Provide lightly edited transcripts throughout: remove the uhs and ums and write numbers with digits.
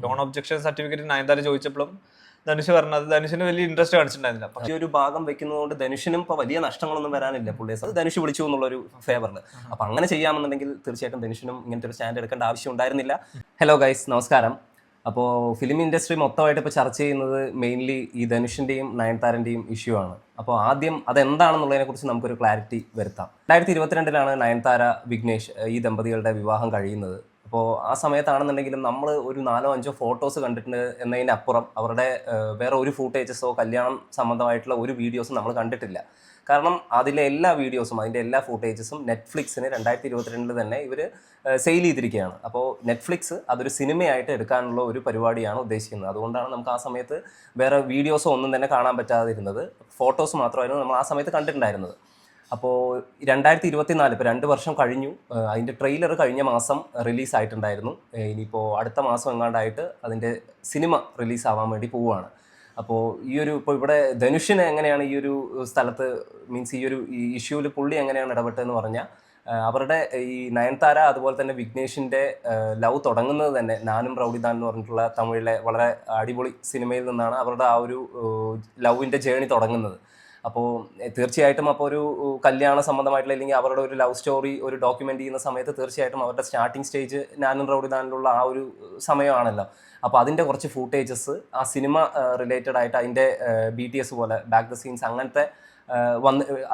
Non objection certificate Nayanthara ചോദിച്ചപ്പോഴും ധനുഷ് പറഞ്ഞത് ധനുഷിന് വലിയ ഇൻട്രസ്റ്റ് കാണിച്ചിട്ടുണ്ടായിരുന്നില്ല. പക്ഷേ ഒരു ഭാഗം വെക്കുന്നതുകൊണ്ട് ധനുഷിനും ഇപ്പൊ വലിയ നഷ്ടങ്ങളൊന്നും വരാനില്ല. പുള്ളി അത് ധനുഷ് വിളിച്ചു എന്നുള്ളൊരു ഫേവറിൽ. അപ്പൊ അങ്ങനെ ചെയ്യാമെന്നുണ്ടെങ്കിൽ തീർച്ചയായിട്ടും ധനുഷിനും ഇങ്ങനത്തെ ഒരു സ്റ്റാൻഡ് എടുക്കേണ്ട ആവശ്യം ഉണ്ടായിരുന്നില്ല. ഹലോ ഗൈസ്, നമസ്കാരം. അപ്പോൾ ഫിലിം ഇൻഡസ്ട്രി മൊത്തമായിട്ട് ഇപ്പോൾ ചർച്ച ചെയ്യുന്നത് മെയിൻലി ഈ ധനുഷിൻ്റെയും നയൻതാരൻ്റെയും ഇഷ്യൂ ആണ്. അപ്പോൾ ആദ്യം അതെന്താണെന്നുള്ളതിനെക്കുറിച്ച് നമുക്കൊരു ക്ലാരിറ്റി വരുത്താം. 2022 നയൻതാര വിഘ്നേഷ് ഈ ദമ്പതികളുടെ വിവാഹം കഴിയുന്നത്. അപ്പോൾ ആ സമയത്താണെന്നുണ്ടെങ്കിലും നമ്മൾ ഒരു 4-5 ഫോട്ടോസ് കണ്ടിട്ടുണ്ട് എന്നതിനപ്പുറം അവരുടെ വേറെ ഒരു ഫൂട്ടേജസോ കല്യാണം സംബന്ധമായിട്ടുള്ള ഒരു വീഡിയോസും നമ്മൾ കണ്ടിട്ടില്ല. കാരണം അതിലെ എല്ലാ വീഡിയോസും അതിൻ്റെ എല്ലാ ഫൂട്ടേജസും നെറ്റ്ഫ്ലിക്സിന് 2022 തന്നെ ഇവർ സെയിൽ ചെയ്തിരിക്കുകയാണ്. അപ്പോൾ നെറ്റ്ഫ്ലിക്സ് അതൊരു സിനിമയായിട്ട് എടുക്കാനുള്ള ഒരു പരിപാടിയാണ് ഉദ്ദേശിക്കുന്നത്. അതുകൊണ്ടാണ് നമുക്ക് ആ സമയത്ത് വേറെ വീഡിയോസോ ഒന്നും തന്നെ കാണാൻ പറ്റാതിരുന്നത്. ഫോട്ടോസ് മാത്രമായിരുന്നു നമ്മൾ ആ സമയത്ത് കണ്ടിട്ടുണ്ടായിരുന്നത്. അപ്പോൾ 2024 ഇപ്പോൾ 2 വർഷം കഴിഞ്ഞു. അതിൻ്റെ ട്രെയിലർ കഴിഞ്ഞ മാസം റിലീസായിട്ടുണ്ടായിരുന്നു. ഇനിയിപ്പോൾ അടുത്ത മാസം എങ്ങാണ്ടായിട്ട് അതിൻ്റെ സിനിമ റിലീസാവാൻ വേണ്ടി പോവുകയാണ്. അപ്പോൾ ഇപ്പോൾ ഇവിടെ ധനുഷിന് എങ്ങനെയാണ് ഈ ഒരു സ്ഥലത്ത് മീൻസ് ഈ ഒരു ഇഷ്യൂവിൽ പുള്ളി എങ്ങനെയാണ് ഇടപെട്ടതെന്ന് പറഞ്ഞാൽ, അവരുടെ ഈ നയൻതാര അതുപോലെ തന്നെ വിഘ്നേഷിൻ്റെ ലവ് തുടങ്ങുന്നത് തന്നെ നാനും റൗഡിദാൻ എന്ന് പറഞ്ഞിട്ടുള്ള തമിഴിലെ വളരെ അടിപൊളി സിനിമയിൽ നിന്നാണ് അവരുടെ ആ ഒരു ലവിൻ്റെ ജേണി തുടങ്ങുന്നത്. അപ്പോൾ തീർച്ചയായിട്ടും അപ്പോൾ ഒരു കല്യാണ സംബന്ധമായിട്ടുള്ള അല്ലെങ്കിൽ അവരുടെ ഒരു ലവ് സ്റ്റോറി ഒരു ഡോക്യുമെൻ്റ് ചെയ്യുന്ന സമയത്ത് തീർച്ചയായിട്ടും അവരുടെ സ്റ്റാർട്ടിങ് സ്റ്റേജ് നാനും റൗഡിദാനിലുള്ള ആ ഒരു സമയമാണല്ലോ. അപ്പോൾ അതിൻ്റെ കുറച്ച് ഫൂട്ടേജസ് ആ സിനിമ റിലേറ്റഡ് ആയിട്ട് അതിൻ്റെ BTS പോലെ ബാക്ക് ദ സീൻസ് അങ്ങനത്തെ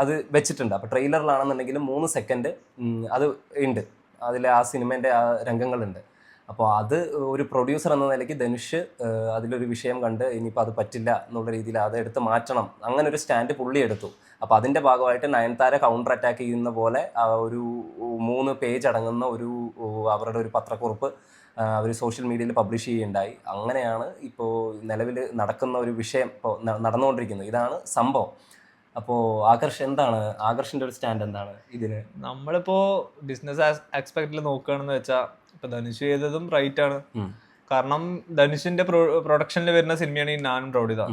അത് വെച്ചിട്ടുണ്ട്. അപ്പോൾ ട്രെയിലറിലാണെന്നുണ്ടെങ്കിലും 3 സെക്കൻഡ് അത് ഉണ്ട്, അതിൽ ആ സിനിമേൻ്റെ ആ രംഗങ്ങളുണ്ട്. അപ്പോൾ അത് ഒരു പ്രൊഡ്യൂസർ എന്ന നിലയ്ക്ക് ധനുഷ് അതിലൊരു വിഷയം കണ്ട് ഇനിയിപ്പോൾ അത് പറ്റില്ല എന്നുള്ള രീതിയിൽ അത് എടുത്ത് മാറ്റണം, അങ്ങനെ ഒരു സ്റ്റാൻഡ് പുള്ളി എടുത്തു. അപ്പോൾ അതിൻ്റെ ഭാഗമായിട്ട് നയൻതാര കൗണ്ടർ അറ്റാക്ക് ചെയ്യുന്ന പോലെ ഒരു 3 പേജ് അടങ്ങുന്ന അവരുടെ ഒരു പത്രക്കുറിപ്പ് അവർ സോഷ്യൽ മീഡിയയിൽ പബ്ലിഷ് ചെയ്യുകയുണ്ടായി. അങ്ങനെയാണ് ഇപ്പോൾ നിലവിൽ നടക്കുന്ന ഒരു വിഷയം ഇപ്പോൾ നടന്നുകൊണ്ടിരിക്കുന്നത്. ഇതാണ് സംഭവം. അപ്പോൾ ആകർഷിൻ്റെ ഒരു സ്റ്റാൻഡ് എന്താണ് ഇതിന്? നമ്മളിപ്പോ ബിസിനസ് ആസ്പെക്റ്റിൽ നോക്കുകയാണെന്ന് വെച്ചാൽ ഇപ്പൊ ധനുഷ് ചെയ്തതും റൈറ്റ് ആണ്. കാരണം ധനുഷിന്റെ പ്രൊഡക്ഷനിൽ വരുന്ന സിനിമയാണ് ഈ നാനും റൗഡിദാൻ.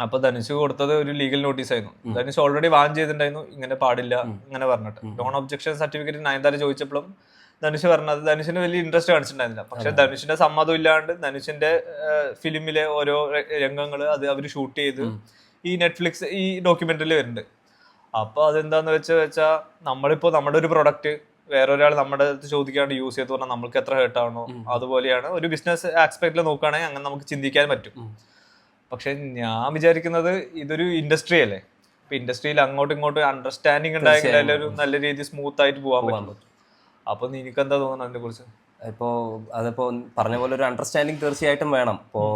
അപ്പൊ ധനുഷ് കൊടുത്തത് ഒരു ലീഗൽ നോട്ടീസ് ആയിരുന്നു. ധനുഷ് ഓൾറെഡി വാൺ ചെയ്തിട്ടുണ്ടായിരുന്നു ഇങ്ങനെ പാടില്ല ഇങ്ങനെ പറഞ്ഞിട്ട്. നോൺ ഒബ്ജക്ഷൻ സർട്ടിഫിക്കറ്റ് നയൻതാര ചോദിച്ചപ്പോഴും ധനുഷ് പറഞ്ഞത് ധനുഷിന് വലിയ ഇൻട്രസ്റ്റ് കാണിച്ചിട്ടുണ്ടായിരുന്നില്ല. പക്ഷെ ധനുഷിന്റെ സമ്മതം ഇല്ലാണ്ട് ധനുഷിന്റെ ഫിലിമിലെ ഓരോ രംഗങ്ങള് അത് അവർ ഷൂട്ട് ചെയ്ത് ഈ നെറ്റ്ഫ്ലിക്സ് ഈ ഡോക്യുമെന്ററിൽ വരുന്നുണ്ട്. അപ്പൊ അതെന്താന്ന് വെച്ചാൽ നമ്മളിപ്പോ നമ്മുടെ ഒരു പ്രൊഡക്റ്റ് വേറൊരാൾ നമ്മുടെ അടുത്ത് ചോദിക്കാണ്ട് യൂസ് ചെയ്ത് പറഞ്ഞാൽ നമ്മൾക്ക് എത്ര ഹേർട്ട് ആവണോ അതുപോലെയാണ് ഒരു ബിസിനസ് ആസ്പെക്റ്റിൽ നോക്കുകയാണെങ്കിൽ അങ്ങനെ നമുക്ക് ചിന്തിക്കാൻ പറ്റും. പക്ഷെ ഞാൻ വിചാരിക്കുന്നത് ഇതൊരു ഇൻഡസ്ട്രി അല്ലേ. ഇപ്പൊ ഇൻഡസ്ട്രിയിൽ അങ്ങോട്ടും ഇങ്ങോട്ടും അണ്ടർസ്റ്റാൻഡിങ് ഉണ്ടായെങ്കിൽ അതിലൊരു നല്ല രീതിയിൽ സ്മൂത്ത് ആയിട്ട് പോകാൻ പറ്റും. അപ്പൊ നിനക്ക് എന്താ തോന്നുന്നത് അതിനെ കുറിച്ച്? അതിപ്പോൾ പറഞ്ഞ പോലെ ഒരു അണ്ടർസ്റ്റാൻഡിങ് തീർച്ചയായിട്ടും വേണം. ഇപ്പോൾ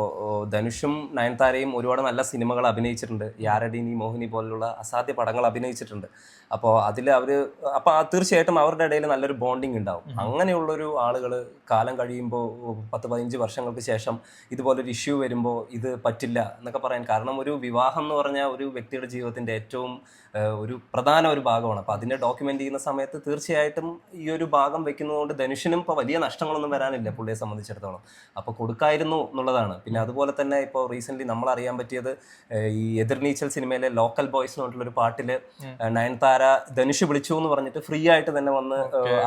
ധനുഷും നയൻതാരയും ഒരുപാട് നല്ല സിനിമകൾ അഭിനയിച്ചിട്ടുണ്ട്. യാരഡീനി, മോഹിനി പോലുള്ള അസാധ്യ പടങ്ങൾ അഭിനയിച്ചിട്ടുണ്ട്. അപ്പോൾ തീർച്ചയായിട്ടും അവരുടെ ഇടയിൽ നല്ലൊരു ബോണ്ടിങ് ഉണ്ടാവും. അങ്ങനെയുള്ളൊരു ആളുകൾ കാലം കഴിയുമ്പോൾ 10-15 വർഷങ്ങൾക്ക് ശേഷം ഇതുപോലൊരു ഇഷ്യൂ വരുമ്പോൾ ഇത് പറ്റില്ല എന്നൊക്കെ പറയാൻ കാരണം, ഒരു വിവാഹം എന്ന് പറഞ്ഞാൽ ഒരു വ്യക്തിയുടെ ജീവിതത്തിൻ്റെ ഏറ്റവും ഒരു പ്രധാന ഒരു ഭാഗമാണ്. അപ്പോൾ അതിനെ ഡോക്യുമെൻ്റ് ചെയ്യുന്ന സമയത്ത് തീർച്ചയായിട്ടും ഈ ഒരു ഭാഗം വെക്കുന്നതുകൊണ്ട് ധനുഷിനും ഇപ്പോൾ വലിയ നഷ്ടങ്ങളൊന്നും വരാനില്ല പുള്ളിയെ സംബന്ധിച്ചിടത്തോളം. അപ്പോൾ കൊടുക്കായിരുന്നു എന്നുള്ളതാണ്. പിന്നെ അതുപോലെ തന്നെ ഇപ്പോൾ റീസെൻ്റ്ലി നമ്മൾ അറിയാൻ പറ്റിയത് ഈ എതിർനീച്ചൽ സിനിമയിലെ ലോക്കൽ ബോയ്സ് എന്ന് പറഞ്ഞിട്ടുള്ളൊരു പാട്ടിൽ നയൻതാര ധനുഷ് വിളിച്ചു എന്ന് പറഞ്ഞിട്ട് ഫ്രീ ആയിട്ട് തന്നെ വന്ന്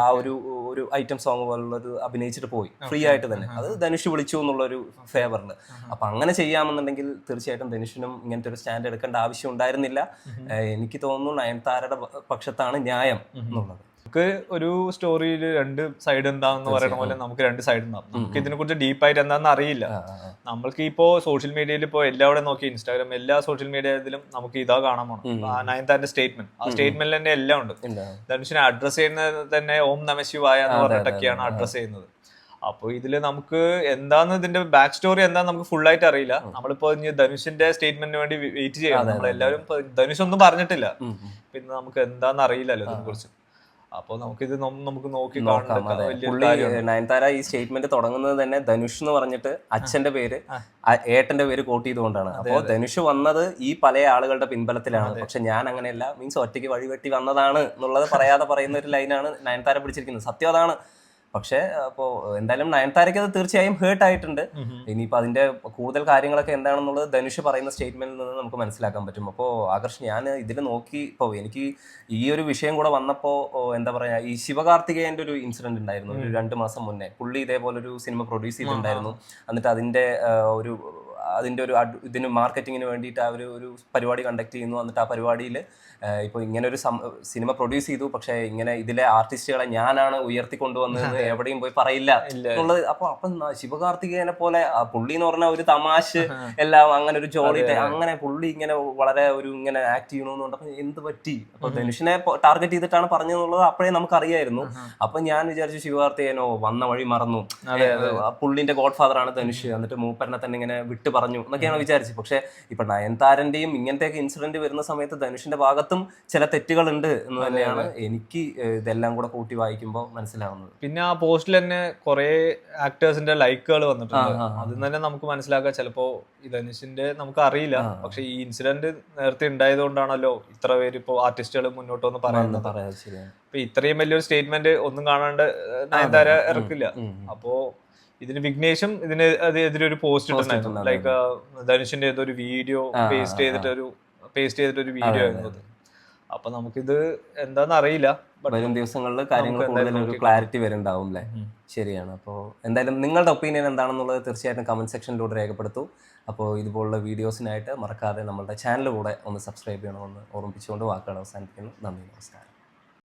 ആ ഒരു ഐറ്റം സോങ് പോലുള്ളൊരു അഭിനയിച്ചിട്ട് പോയി ഫ്രീ ആയിട്ട് തന്നെ. അത് ധനുഷ് വിളിച്ചു എന്നുള്ളൊരു ഫേവറിൽ. അപ്പം അങ്ങനെ ചെയ്യാമെന്നുണ്ടെങ്കിൽ തീർച്ചയായിട്ടും ധനുഷിനും ഇങ്ങനത്തെ ഒരു സ്റ്റാൻഡ് എടുക്കേണ്ട ആവശ്യം ഉണ്ടായിരുന്നില്ല. എനിക്ക് തോന്നുന്നു നയൻതാരയുടെ പക്ഷത്താണ് ന്യായം എന്നുള്ളത്. നമുക്ക് ഒരു സ്റ്റോറിയിൽ 2 സൈഡ് എന്താണെന്ന് പറയുന്ന പോലെ നമുക്ക് 2 സൈഡ് ഉണ്ടാവും. നമുക്ക് ഇതിനെ കുറിച്ച് ഡീപ്പായിട്ട് എന്താണെന്ന് അറിയില്ല. നമ്മൾക്ക് ഇപ്പോ സോഷ്യൽ മീഡിയയിൽ ഇപ്പോൾ എല്ലാവരും നോക്കി ഇൻസ്റ്റാഗ്രാം എല്ലാ സോഷ്യൽ മീഡിയയിലും നമുക്ക് ഇതാ കാണാൻ പോകണം. നയൻതാരന്റെ സ്റ്റേറ്റ്മെന്റ്, ആ സ്റ്റേറ്റ്മെന്റിൽ തന്നെ എല്ലാം ഉണ്ട്. ധനുഷിനെ അഡ്രസ് ചെയ്യുന്നത് തന്നെ ഓം നമ ശിവായ എന്ന് പറഞ്ഞിട്ടൊക്കെയാണ് അഡ്രസ് ചെയ്യുന്നത്. അപ്പൊ ഇതില് നമുക്ക് എന്താന്ന് ഇതിന്റെ ബാക്ക് സ്റ്റോറി എന്താന്ന് നമുക്ക് ഫുൾ ആയിട്ട് അറിയില്ല. നമ്മളിപ്പോ ധനുഷിന്റെ സ്റ്റേറ്റ്മെന്റിന് വേണ്ടി വെയിറ്റ് ചെയ്യണം. നമ്മളെല്ലാവരും ധനുഷ് ഒന്നും പറഞ്ഞിട്ടില്ല, പിന്നെ നമുക്ക് എന്താന്ന് അറിയില്ലല്ലോ ഇതിനെ കുറിച്ച്. അപ്പൊ നമുക്കിത് നമുക്ക് നോക്കി നയൻതാര ഈ സ്റ്റേറ്റ്മെന്റ് തുടങ്ങുന്നത് തന്നെ ധനുഷ് എന്ന് പറഞ്ഞിട്ട് അച്ഛന്റെ പേര് ഏട്ടന്റെ പേര് കോട്ട് ചെയ്തുകൊണ്ടാണ്. അപ്പോൾ ധനുഷ് വന്നത് ഈ പല ആളുകളുടെ പിൻബലത്തിലാണ്. പക്ഷെ ഞാൻ അങ്ങനെയല്ല, മീൻസ് ഒറ്റയ്ക്ക് വഴിവെട്ടി വന്നതാണ് എന്നുള്ളത് പറയാതെ പറയുന്ന ഒരു ലൈനാണ് നയൻതാര പിടിച്ചിരിക്കുന്നത്. സത്യം അതാണ്. പക്ഷേ അപ്പോൾ എന്തായാലും നയൻതാരയ്ക്ക് അത് തീർച്ചയായും ഹേർട്ട് ആയിട്ടുണ്ട്. ഇനിയിപ്പോൾ അതിന്റെ കൂടുതൽ കാര്യങ്ങളൊക്കെ എന്താണെന്നുള്ളത് ധനുഷ് പറയുന്ന സ്റ്റേറ്റ്മെന്റിൽ നിന്ന് നമുക്ക് മനസ്സിലാക്കാൻ പറ്റും. അപ്പോൾ ആകർഷ്, ഞാൻ ഇതിൽ നോക്കി ഇപ്പോൾ എനിക്ക് ഈ ഒരു വിഷയം കൂടെ വന്നപ്പോൾ എന്താ പറയാ, ഈ ശിവകാർത്തികേയന്റെ ഒരു ഇൻസിഡന്റ് ഉണ്ടായിരുന്നു ഒരു 2 മാസം മുന്നേ. പുള്ളി ഇതേപോലെ ഒരു സിനിമ പ്രൊഡ്യൂസ് ചെയ്തിട്ടുണ്ടായിരുന്നു. എന്നിട്ട് അതിന്റെ ഒരു ഇതിന് മാർക്കറ്റിങ്ങിന് വേണ്ടിയിട്ട് അവർ ഒരു പരിപാടി കണ്ടക്ട് ചെയ്യുന്നു. എന്നിട്ട് ആ പരിപാടിയിൽ ഇപ്പോൾ ഇങ്ങനെ ഒരു സിനിമ പ്രൊഡ്യൂസ് ചെയ്തു, പക്ഷേ ഇങ്ങനെ ഇതിലെ ആർട്ടിസ്റ്റുകളെ ഞാനാണ് ഉയർത്തിക്കൊണ്ടുവന്നത് എവിടെയും പോയി പറയില്ല എന്നുള്ളത്. അപ്പം ശിവകാർത്തികേയനെ പോലെ പുള്ളി എന്ന് പറഞ്ഞാൽ ഒരു തമാശ എല്ലാം അങ്ങനെ ഒരു ജോളി അങ്ങനെ പുള്ളി ഇങ്ങനെ വളരെ ഒരു ഇങ്ങനെ ആക്ട് ചെയ്യണമെന്ന് പറഞ്ഞപ്പോൾ എന്ത് പറ്റി? അപ്പൊ ധനുഷിനെ ടാർഗറ്റ് ചെയ്തിട്ടാണ് പറഞ്ഞതെന്നുള്ളത് അപ്പോഴേ നമുക്കറിയായിരുന്നു. അപ്പൊ ഞാൻ വിചാരിച്ചു ശിവകാർത്തികേയനോ വന്ന വഴി മറന്നു, പുള്ളിന്റെ ഗോഡ് ഫാദർ ആണ് ധനുഷ്, എന്നിട്ട് മൂപ്പരനെ തന്നെ ഇങ്ങനെ വിട്ടു പറഞ്ഞു എന്നൊക്കെയാണ് വിചാരിച്ചത്. പക്ഷെ ഇപ്പൊ നയൻതാരന്റെയും ഇങ്ങനത്തെയൊക്കെ ഇൻസിഡന്റ് വരുന്ന സമയത്ത് ധനുഷിന്റെ ഭാഗത്തും ചില തെറ്റുകളുണ്ട് എന്ന് തന്നെയാണ് എനിക്ക് ഇതെല്ലാം കൂടെ കൂട്ടി വായിക്കുമ്പോൾ മനസ്സിലാവുന്നത്. പിന്നെ ആ പോസ്റ്റിൽ തന്നെ കുറെ ആക്ടേഴ്സിന്റെ ലൈക്കുകൾ വന്നിട്ടുണ്ട്. അതിൽ തന്നെ നമുക്ക് മനസ്സിലാക്കാം ചിലപ്പോ ഈ ധനുഷിന്റെ നമുക്ക് അറിയില്ല, പക്ഷെ ഈ ഇൻസിഡന്റ് നേരത്തെ ഉണ്ടായത് കൊണ്ടാണല്ലോ ഇത്ര പേര് ഇപ്പോ ആർട്ടിസ്റ്റുകൾ മുന്നോട്ട് വന്ന് പറയുന്നത്. ഇപ്പൊ ഇത്രയും വലിയൊരു സ്റ്റേറ്റ്മെന്റ് ഒന്നും കാണാണ്ട് നയൻതാര ഇറക്കില്ല. അപ്പോ ഇതിന് വിഘ്നേഷും ഇതിനെതിരെ ഒരു പോസ്റ്റ് ഇട്ടിട്ടുണ്ടായിരുന്നു. ലൈക്ക് ധനുഷിന്റെ ഏതൊരു വീഡിയോ പേസ്റ്റ് ചെയ്തിട്ടൊരു വീഡിയോ ആയിരുന്നത്. അപ്പൊ നമുക്കിത് എന്താന്ന് അറിയില്ല. വരും ദിവസങ്ങളിൽ കാര്യങ്ങൾ കൂടുതൽ ഒരു ക്ലാരിറ്റി വരുന്നുണ്ടാവും അല്ലേ? ശരിയാണ്. അപ്പോൾ എന്തായാലും നിങ്ങളുടെ ഒപ്പീനിയൻ എന്താണെന്നുള്ളത് തീർച്ചയായിട്ടും കമന്റ് സെക്ഷനിലൂടെ രേഖപ്പെടുത്തൂ. അപ്പോൾ ഇതുപോലുള്ള വീഡിയോസിനായിട്ട് മറക്കാതെ നമ്മളുടെ ചാനൽ കൂടെ ഒന്ന് സബ്സ്ക്രൈബ് ചെയ്യണമെന്ന് ഓർമ്മിപ്പിച്ചുകൊണ്ട് വാക്കുകൾ അവസാനിപ്പിക്കുന്നു. നന്ദി, നമസ്കാരം.